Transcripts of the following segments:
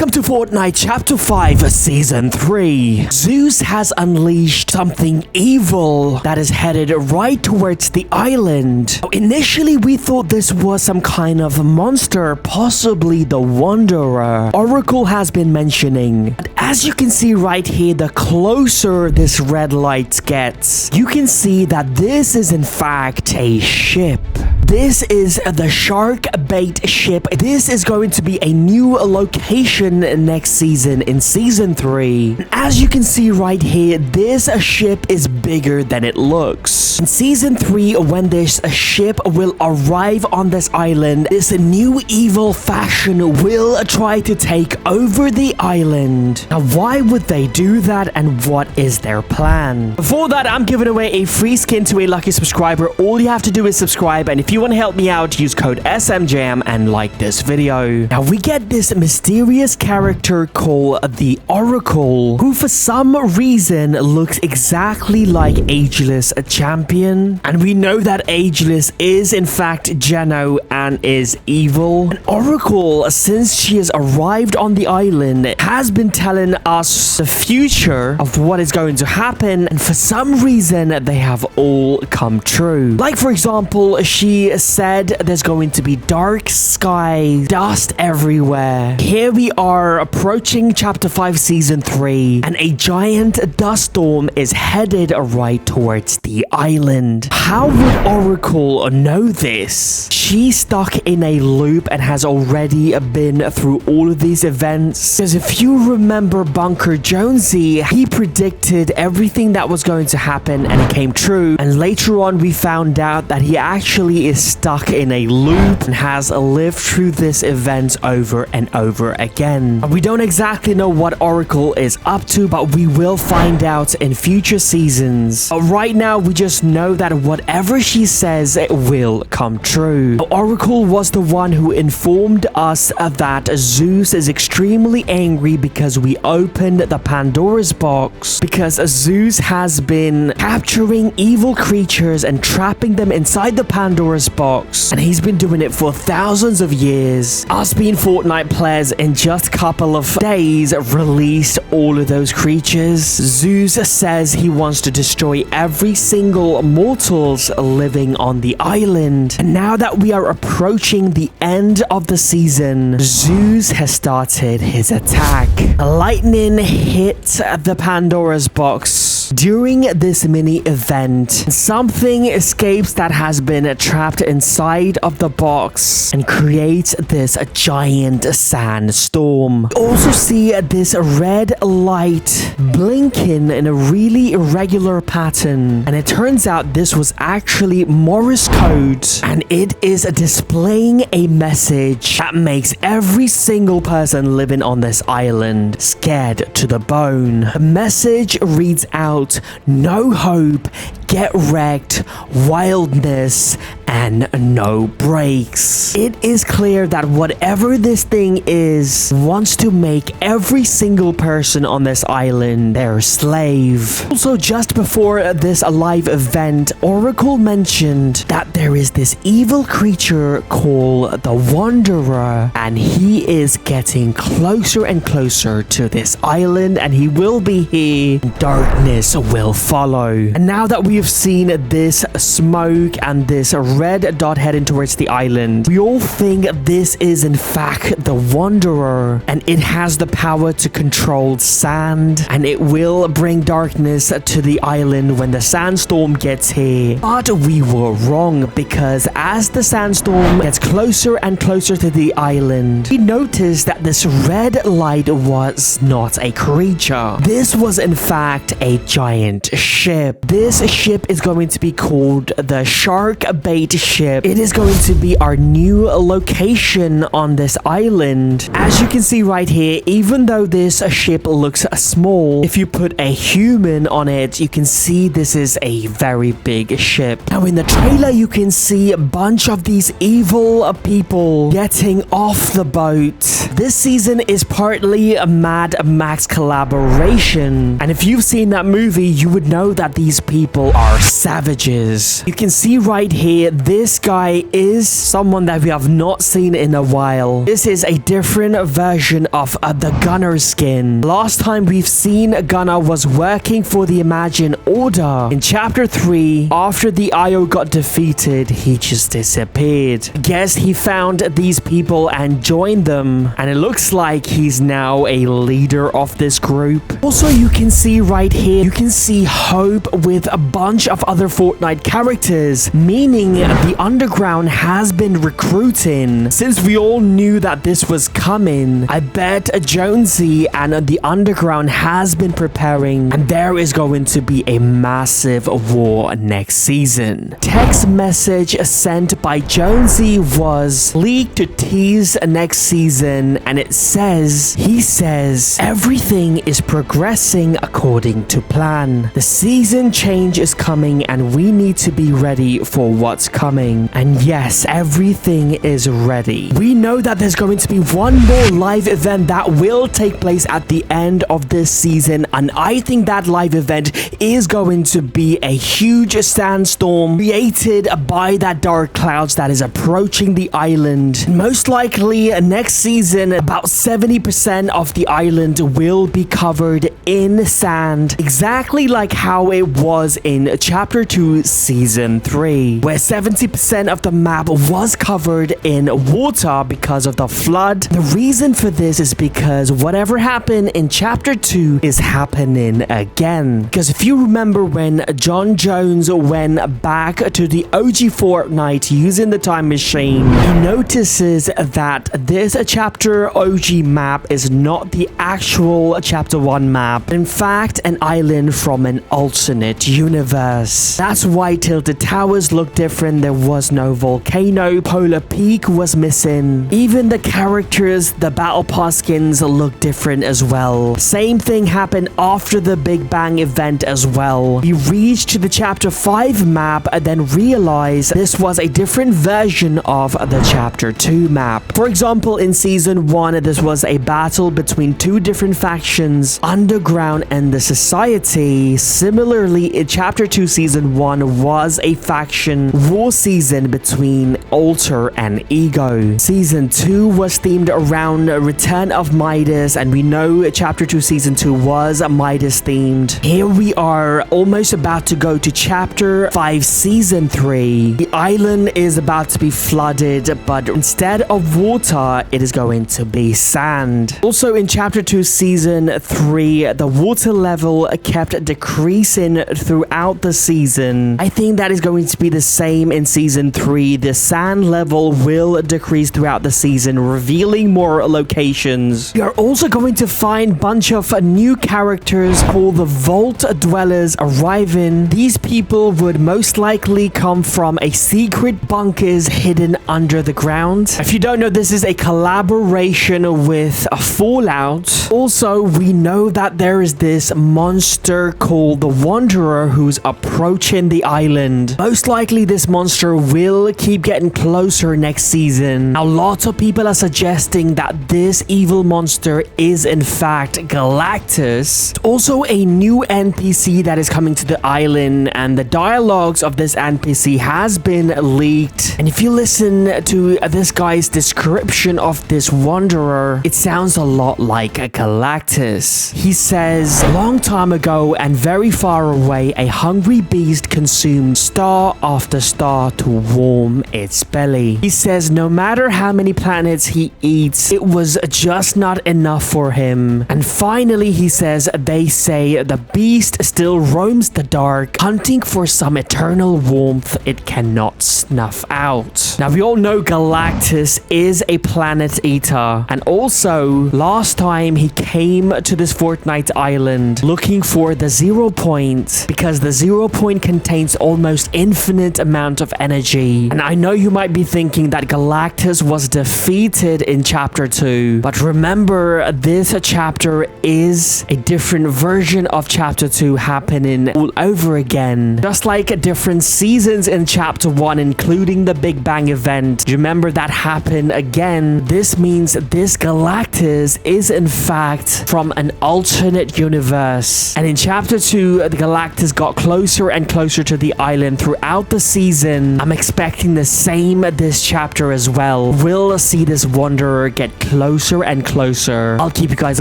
Welcome to Fortnite Chapter 5 Season 3. Zeus has unleashed something evil that is headed right towards the island. Initially, we thought this was some kind of monster, possibly the Wanderer Oracle has been mentioning. And as you can see right here, the closer this red light gets, you can see that this is in fact a ship. This is the shark bait ship. This is going to be a new location next season in Season 3. And as you can see right here, this ship is bigger than it looks. In Season 3, when this ship will arrive on this island, this new evil faction will try to take over the island. Now, why would they do that and what is their plan? For that, I'm giving away a free skin to a lucky subscriber. All you have to do is subscribe, and if you want to help me out, use code SMJAM and like this video. Now we get this mysterious character called the Oracle, who for some reason looks exactly like Ageless Champion, and we know that Ageless is in fact Geno and is evil. And Oracle, since she has arrived on the island, has been telling us the future of what is going to happen, and for some reason they have all come true. Like, for example, she said there's going to be dark sky, dust everywhere. Here we are approaching Chapter 5 Season 3, and a giant dust storm is headed right towards the island. How would Oracle know this? She's stuck in a loop and has already been through all of these events. Because if you remember Bunker Jonesy, he predicted everything that was going to happen and it came true. And later on we found out that he actually is stuck in a loop and has lived through this event over and over again. We don't exactly know what Oracle is up to, but we will find out in future seasons. But right now we just know that whatever she says, it will come true. Oracle was the one who informed us that Zeus is extremely angry because we opened the Pandora's box, because Zeus has been capturing evil creatures and trapping them inside the Pandora's box, and he's been doing it for thousands of years. Us being Fortnite players, in just a couple of days released all of those creatures. Zeus says he wants to destroy every single mortals living on the island. And now that we are approaching the end of the season, Zeus has started his attack. Lightning hit the Pandora's box. During this mini event, something escapes that has been trapped inside of the box and creates this giant sandstorm. You also see this red light blinking in a really irregular pattern, and it turns out this was actually Morse code, and it is displaying a message that makes every single person living on this island scared to the bone. The message reads out: no hope, get wrecked, wildness, and no breaks. It is clear that whatever this thing is wants to make every single person on this island their slave. Also, just before this live event, Oracle mentioned that there is this evil creature called the Wanderer, and he is getting closer and closer to this island, and he will be here. Darkness will follow. And now that we have seen this smoke and this red dot heading towards the island, we all think this is in fact the Wanderer, and it has the power to control sand, and it will bring darkness to the island when the sandstorm gets here. But we were wrong, because as the sandstorm gets closer and closer to the island, we noticed that this red light was not a creature. This was in fact a giant ship. This ship is going to be called the shark bait ship. It is going to be our new location on this island. As you can see right here, even though this ship looks small, if you put a human on it, you can see this is a very big ship. Now in the trailer, you can see a bunch of these evil people getting off the boat. This season is partly a Mad Max collaboration, and if you've seen that movie, you would know that these people are savages. You can see right here, this guy is someone that we have not seen in a while. This is a different version of the Gunner skin. Last time we've seen Gunner was working for the Imagine Order. In chapter 3, after the IO got defeated, he just disappeared. Guess he found these people and joined them, and it looks like he's now a leader of this group. Also, you can see right here, you can see Hope with a bunch of other Fortnite characters, meaning the underground has been recruiting. Since we all knew that this was coming, I bet Jonesy and the underground has been preparing, and there is going to be a massive war next season. Text message sent by Jonesy was leaked to tease next season, and it says, he says, everything is progressing according to plan. The season change is coming and we need to be ready for what's coming. And yes, everything is ready. We know that there's going to be one more live event that will take place at the end of this season, and I think that live event is going to be a huge sandstorm created by that dark clouds that is approaching the island. Most likely next season, about 70% of the island will be covered in sand, exactly like how it was in chapter 2 season 3, where 70% of the map was covered in water because of the flood. The reason for this is because whatever happened in chapter 2 is happening again. Because if you remember when John Jones went back to the OG Fortnite using the time machine, he notices that this chapter OG map is not the actual chapter 1 map. In fact, an island from an alternate universe. That's why Tilted Towers look different. There was no volcano. Polar Peak was missing. Even the characters, the battle pass skins look different as well. Same thing happened after the Big Bang event as well. We reached the chapter 5 map and then realized this was a different version of the chapter 2 map. For example, in season 1, this was a battle between two different factions, Underground and the Society. Similarly, in chapter 2 season 1 was a faction war season between Alter and Ego. Season 2 was themed around Return of Midas, and we know chapter 2 season 2 was Midas themed. Here we are almost about to go to chapter 5 season 3. The island is about to be flooded, but instead of water, it is going to be sand. Also in chapter 2 season 3, the water level kept decreasing throughout the season. I think that is going to be the same in season 3. The sand level will decrease throughout the season, revealing more locations. We are also going to find a bunch of new characters called the Vault Dwellers arriving. These people would most likely come from a secret bunkers hidden under the ground. If you don't know, this is a collaboration with a Fallout. Also, we know that there is this monster called the Wanderer who's approaching the island. Most likely this monster will keep getting closer next season. Now, lots of people are suggesting that this evil monster is in fact Galactus. Also, a new NPC that is coming to the island, and the dialogues of this NPC has been leaked. And if you listen to this guy's description of this Wanderer, it sounds a lot like a Galactus. He says, a long time ago and very far away, a hungry beast consumed star after star to warm its belly. He says no matter how many planets he eats, it was just not enough for him. And finally, he says, they say the beast still roams the dark, hunting for some eternal warmth it cannot snuff out. Now, we all know Galactus is a planet eater, and also last time he came to this Fortnite island looking for the 0 point, because the 0 point contains almost infinite amount of energy. And I know you might be thinking that Galactus was defeated in chapter 2, but remember, this chapter is a different version of chapter 2 happening all over again. Just like different seasons in chapter 1, including the Big Bang event. Remember that happened again. This means this Galactus is in fact from an alternate universe. And in chapter 2, the Galactus got closer and closer closer to the island throughout the season. I'm expecting the same this chapter as well. We'll see this wanderer get closer and closer. I'll keep you guys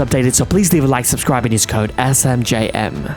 updated, so please leave a like, subscribe, and use code SMJM.